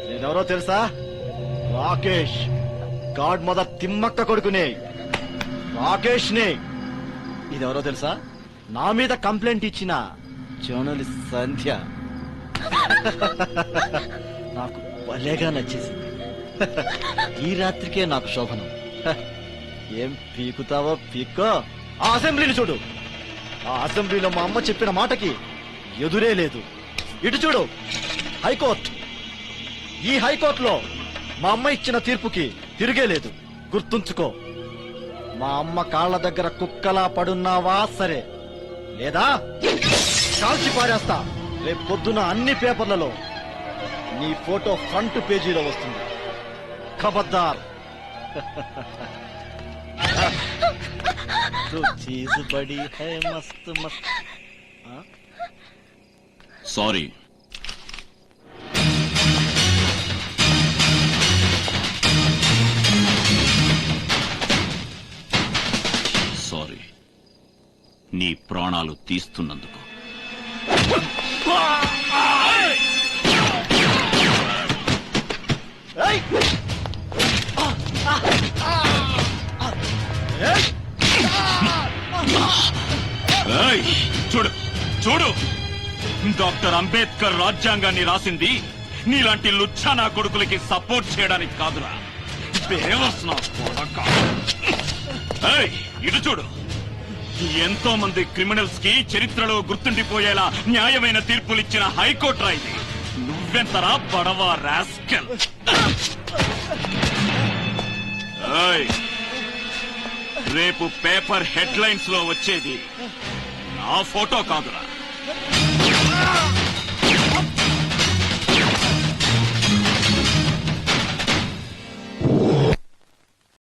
నేనెవరో తెలుసా? Rakesh, God mother Thimmakka కొడుకునే రాకేష్ నే. ఇదెవరో తెలుసా? నా మీద కంప్లైంట్ ఇచ్చిన జర్నలిస్ట్ సంధ్య. నాకు భలేగా నచ్చేసింది. ఈ రాత్రికే నాకు శోభనం. ఏం పీకుతావో పీక్కో. ఆ అసెంబ్లీని చూడు. ఆ అసెంబ్లీలో మా అమ్మ చెప్పిన మాటకి ఎదురే లేదు. ఇటు చూడు, హైకోర్టు. ఈ హైకోర్టులో మా అమ్మ ఇచ్చిన తీర్పుకి తిరిగే లేదు. గుర్తుంచుకో. మా అమ్మ కాళ్ళ దగ్గర కుక్కలా పడున్నావా సరే, లేదా కాల్చి పారేస్తా. రేపు పొద్దున అన్ని పేపర్లలో నీ ఫోటో ఫ్రంట్ పేజీలో వస్తుంది. ఖబర్దార్. तो चीज बड़ी है मस्त मस्त. सॉरी. సారీ, నీ ప్రాణాలు తీస్తున్నందుకు. చూడు చూడు, డాక్టర్ అంబేద్కర్ రాజ్యాంగాన్ని రాసింది నీలాంటి లుచ్చానా కొడుకులకి సపోర్ట్ చేయడానికి కాదురా. ఇటు చూడు, ఎంతో మంది క్రిమినల్స్ కి చరిత్రలో గుర్తుండిపోయేలా న్యాయమైన తీర్పులిచ్చిన హైకోర్టు రా ఇది. నువ్వెంతరా బడవా రాస్కల్. రేపు పేపర్ హెడ్లైన్స్ లో వచ్చేది నా ఫోటో కాదురా.